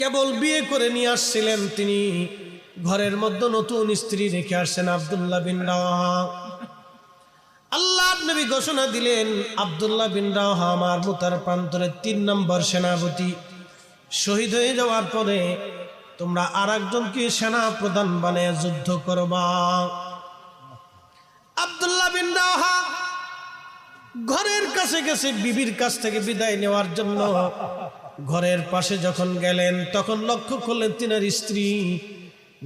কেবল বিয়ে করে নিয়ে আসছিলেন, তিনি ঘরের মধ্যে নতুন স্ত্রী রেখে আসছেন আব্দুল্লাহ বিন রাওয়াহা। আল্লাহর নবী ঘোষণা দিলেন, আব্দুল্লাহ বিন রাওয়াহা আমার মুতার প্রান্তরের 3 নম্বর সেনাপতি। শহীদ হয়ে যাওয়ার পরে তোমরা আরেকজনকে সেনা প্রধান বানিয়ে যুদ্ধ করবা। আব্দুল্লাহ বিন রাওয়াহা ঘরের কাছে গেছে বিবির কাছ থেকে বিদায় নেওয়ার জন্য। ঘরের পাশে যখন গেলেন তখন লক্ষ্য করলেন তিনার স্ত্রী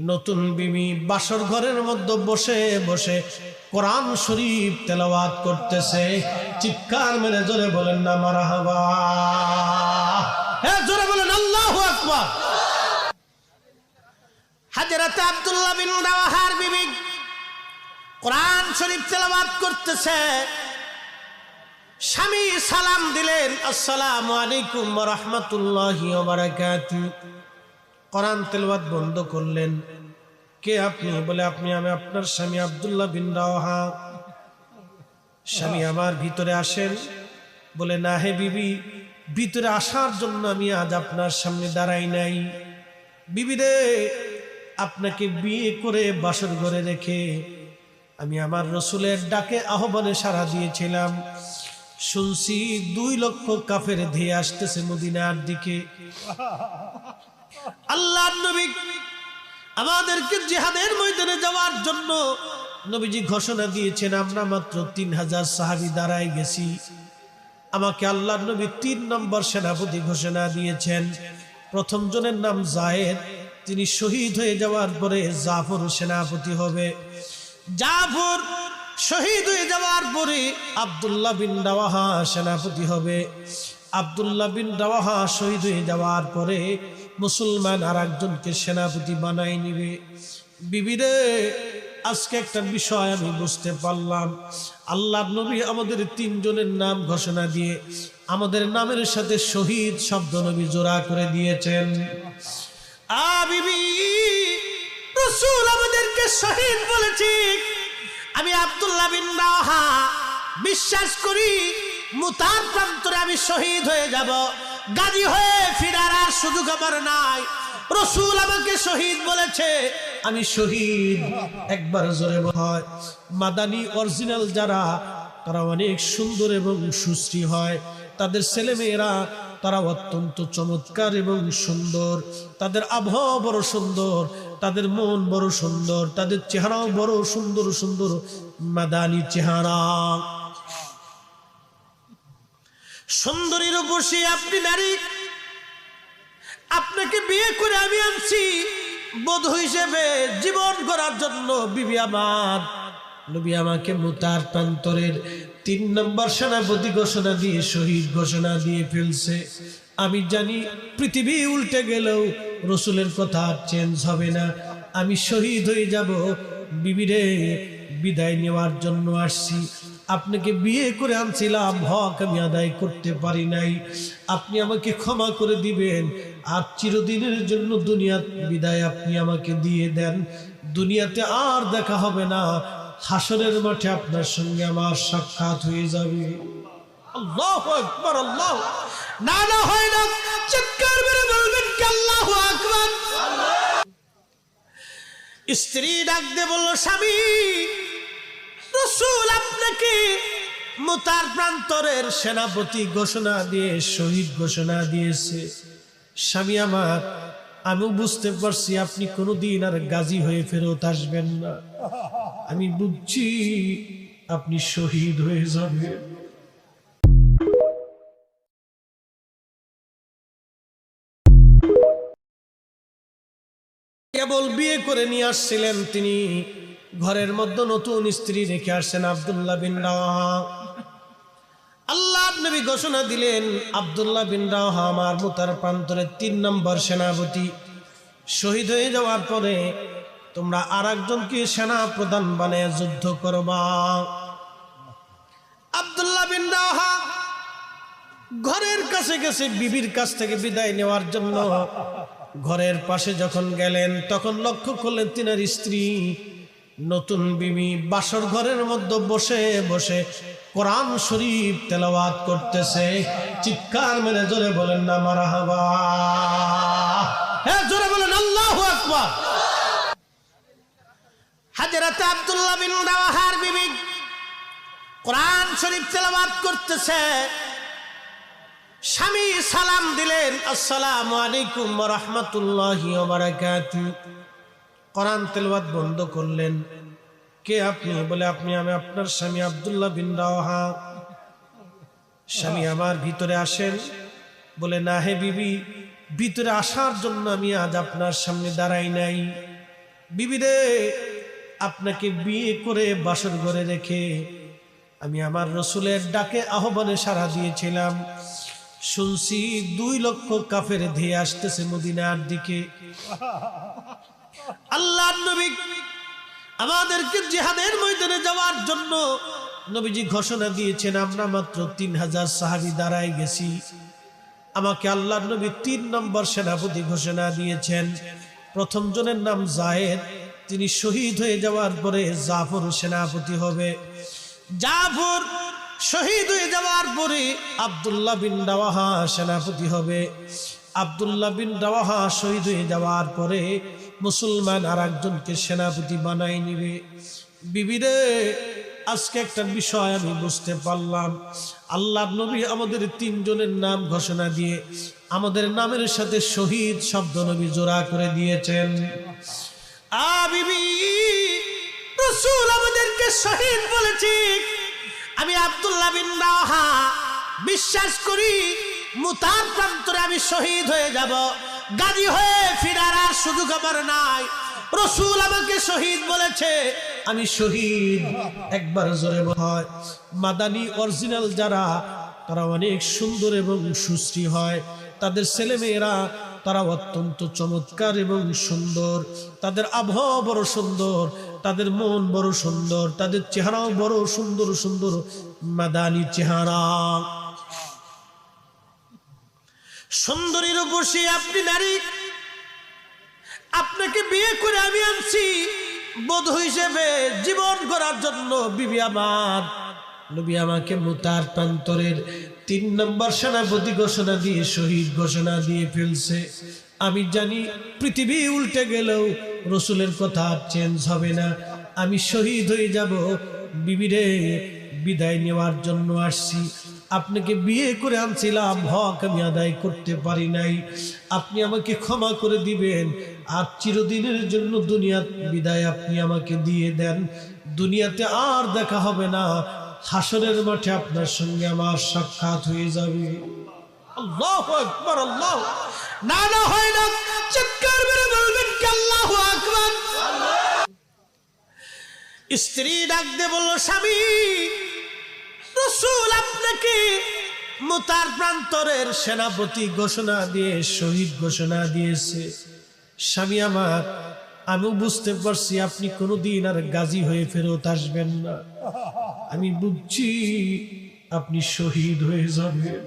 নতুন বিবি বাসর ঘরের মধ্যে বসে বসে কোরআন শরীফ তেলাওয়াত করতেছে। চিৎকার মেরে জোরে বলেন না মারহাবা, হ্যাঁ জোরে বলেন আল্লাহু আকবার। হযরত আব্দুল্লাহ বিন রাওয়াহার বিবি কোরআন শরীফ তেলাওয়াত করতেছে। স্বামী সালাম দিলেন, আসসালামু আলাইকুম ওয়া রাহমাতুল্লাহি ওয়া বারাকাতুহু। কোরআন তেলাওয়াত বন্ধ করলেন। কে আপনি? বলে আমি আপনার স্বামী আব্দুল্লাহ বিন রাওয়াহা। স্বামী আমার ভিতরে আসেন। বলে না হে বিবি, ভিতরে আসার জন্য আমি আজ আপনার সামনে দাঁড়াই নাই। বিবি রে, আপনাকে বিয়ে করে বাসর ঘরে রেখে আমি আমার রসুলের ডাকে আহ্বানে সাড়া দিয়েছিলাম। শুনছি 2 লক্ষ কাফের ধেয়ে আসতেছে মদিনার দিকে। আল্লাহর নবী আমাদেরকে জিহাদের ময়দানে যাওয়ার জন্য নবীজি ঘোষণা দিয়েছেন। আমরা মাত্র 3000 সাহাবী দাঁড়ায় গেছি। আমাকে আল্লাহর নবী 3 নম্বর সেনাপতি ঘোষণা দিয়েছেন। প্রথম জনের নাম যায়েদ, তিনি শহীদ হয়ে যাওয়ার পরে জাফর সেনাপতি হবে। জাফর শহীদ হয়ে যাওয়ার পরে আব্দুল্লাহ বিন রাওয়াহা সেনাপতি হবে। আব্দুল্লাহ বিন রাওয়াহা শহীদ হয়ে যাওয়ার পরে মুসলমান আর একজনকে সেনাপতি বানাই নিবে। বিবিরে, আজকে একটা বিষয় আমি বুঝতে পারলাম। আল্লাহর নবী আমাদের 3 জনের নাম ঘোষণা দিয়ে আমাদের নামের সাথে শহীদ শব্দ নবী জোড়া করে দিয়েছেন। বিবি, রাসূল আমাদেরকে শহীদ বলেছে। আমি আব্দুল্লাহ বিন রাওয়াহা বিশ্বাস করি মুতার প্রান্তরে আমি শহীদ হয়ে যাব, গাজী হয়ে ফিরার আর সুযোগ আমার নাই। রাসূল আমাকে শহীদ বলেছে, আমি শহীদ। একবার জোরে হয়। মাদানী অরিজিনাল যারা, তারা অনেক সুন্দর এবং সুশ্রী হয়। তাদের ছেলেমেয়েরা তারা অত্যন্ত চমৎকার এবং সুন্দর। তাদের আবহাওয়া বড় সুন্দর, তাদের মন বড় সুন্দর, তাদের চেহারাও বড় সুন্দর সুন্দর মাদানী চেহারা। সুন্দরীর বসে আপনি নারী, আপনাকে বিয়ে করে আমি আনছি বধূ হিসেবে জীবন করার জন্য। বিবি আমার, নবী আমাকে মুতার প্রান্তরের 3 নম্বর সেনাপতি ঘোষণা দিয়ে শহীদ ঘোষণা দিয়ে ফেলছে। আমি জানি পৃথিবী উল্টে গেলেও রসুলের কথা চেঞ্জ হবে না। আমি শহীদ হয়ে যাব। বিবিরে, বিদায় নেওয়ার জন্য আসছি। আপনাকে বিয়ে করে আনছিলাম, হক আমি আদায় করতে পারি নাই। আপনি আমাকে ক্ষমা করে দিবেন আর চিরদিনের জন্য দুনিয়ার বিদায় আপনি আমাকে দিয়ে দেন। দুনিয়াতে আর দেখা হবে না, হাসরের মাঠে আপনার সঙ্গে আমার সাক্ষাৎ হয়ে যাবে। আল্লাহু আকবার। আল্লাহ না না হয় না, চিৎকার মেরে বলবেন কি আল্লাহু আকবার। স্ত্রী ডাক দিয়ে বলল, স্বামী, রাসূল আপনাকে মুতার প্রান্তরের সেনাপতি ঘোষণা দিয়ে শহীদ ঘোষণা দিয়েছে। স্বামী আমার, আমি বুঝতে পারছি আপনি কোনোদিন আর গাজী হয়ে ফেরত আসবেন না। আমি বুঝছি আপনি শহীদ হয়ে যাবেন। কেবল বিয়ে করে নিয়ে আসছিলেন, তিনি ঘরের মধ্যে নতুন স্ত্রী রেখে আসছেন আব্দুল্লাহ বিন রাওয়াহা। আল্লাহর নবী ঘোষণা দিলেন, আব্দুল্লাহ বিন রাওয়াহা আমার মুতার প্রান্তরের 3 নম্বর সেনাপতি। শহীদ হয়ে যাওয়ার পরে তোমরা আরেকজনকে সেনা প্রধান বানিয়ে যুদ্ধ করবা। আব্দুল্লাহ বিন রাওয়াহা ঘরের কাছে গেছে বিবির কাছ থেকে বিদায় নেওয়ার জন্য। ঘরের পাশে যখন গেলেন তখন লক্ষ্য করলেন তিনার স্ত্রী নতুন বিবি বাসর ঘরের মধ্যে বসে বসে কোরআন শরীফ তেলাওয়াত করতেছে। চিৎকার মেরে জোরে বলেন না মারহাবা। আকবার। হযরত আব্দুল্লাহ বিন রাওয়াহার বিবি কোরআন শরীফ তেলাওয়াত করতেছে, স্বামী সালাম দিলেন, আসসালামু আলাইকুম ওয়া রাহমাতুল্লাহি ওয়া বারাকাতুহু। কোরআন তেলাওয়াত বন্ধ করলেন। কে আপনি? বলে আমি আপনার স্বামী আব্দুল্লাহ বিন রাওয়াহা। স্বামী আমার, ভিতরে আসেন। বলে না হে বিবি, ভিতরে আসার জন্য আমি আজ আপনার সামনে দাঁড়াই নাই। বিবি রে, আপনাকে বিয়ে করে বাসর ঘরে রেখে আমি আমার রসুলের ডাকে আহ্বানে সাড়া দিয়েছিলাম। শুনছি 2 লক্ষ কাফের ধেয়ে আসতেছে মদিনার দিকে। আল্লাহর নবী আমাদেরকে জিহাদের ময়দানে যাওয়ার জন্য নবীজি ঘোষণা দিয়েছেন। আমরা মাত্র 3000 সাহাবী দাঁড়ায় গেছি। আমাকে আল্লাহর নবী 3 নম্বর সেনাপতি ঘোষণা দিয়েছেন। প্রথম জনের নাম যায়েদ, তিনি শহীদ হয়ে যাওয়ার পরে জাফর সেনাপতি হবে। জাফর শহীদ হয়ে যাওয়ার পরে আব্দুল্লাহ বিন রাওয়াহা সেনাপতি হবে। আব্দুল্লাহ বিন রাওয়াহা শহীদ হয়ে যাওয়ার পরে মুসলমান আর একজনকে সেনাপতি বানাই নিবে। বিবিরে, আজকে একটা বিষয় আমি বুঝতে পারলাম। আল্লাহর নবী আমাদের 3 জনের নাম ঘোষণা দিয়ে আমাদের নামের সাথে শহীদ শব্দ নবী জোড়া করে দিয়েছেন। বিবি, রাসূল আমাদেরকে শহীদ বলেছে। আমি আব্দুল্লাহ বিন রাওয়াহা বিশ্বাস করি মুতার প্রান্তরে আমি শহীদ হয়ে যাব, গাজী হয়ে ফিরার আর সুযোগ আমার নাই। রাসূল আমাকে শহীদ বলেছে, আমি শহীদ। একবার জোরে হয়। মাদানী অরিজিনাল যারা, তারা অনেক সুন্দর এবং সুশ্রী হয়। তাদের ছেলেমেয়েরা তারা অত্যন্ত চমৎকার এবং সুন্দর। তাদের আবহাওয়া বড় সুন্দর, তাদের মন বড় সুন্দর, তাদের চেহারাও বড় সুন্দর সুন্দর মাদানী চেহারা। সুন্দরীর বসে আপনি নারী, আপনাকে বিয়ে করে আমি আনছি বধূ হিসেবে জীবন করার জন্য। বিবি আমার, নবী আমাকে মুতার প্রান্তরের 3 নম্বর সেনাপতি ঘোষণা দিয়ে শহীদ ঘোষণা দিয়ে ফেলছে। আমি জানি পৃথিবী উল্টে গেলেও রসুলের কথা আর চেঞ্জ হবে না। আমি শহীদ হয়ে যাব। বিবিরে, বিদায় নেওয়ার জন্য আসছি। আপনাকে বিয়ে করে আনছিলাম, হক আমি আদায় করতে পারি নাই। আপনি আমাকে ক্ষমা করে দিবেন আর চিরদিনের জন্য দুনিয়ার বিদায় আপনি আমাকে দিয়ে দেন। দুনিয়াতে আর দেখা হবে না, হাসরের মাঠে আপনার সঙ্গে আমার সাক্ষাৎ হয়ে যাবে। আল্লাহু আকবার। আল্লাহ না না হয় না, চিৎকার করে বলবেন কি আল্লাহু আকবার। স্ত্রী ডাক দিয়ে বলল, স্বামী, রাসূল আপনাকে মুতার প্রান্তরের সেনাপতি ঘোষণা দিয়ে শহীদ ঘোষণা দিয়েছে। স্বামী আমার, আমি বুঝতে পারছি আপনি কোনোদিন আর গাজী হয়ে ফেরত আসবেন না। আমি বুঝছি আপনি শহীদ হয়ে যাবেন।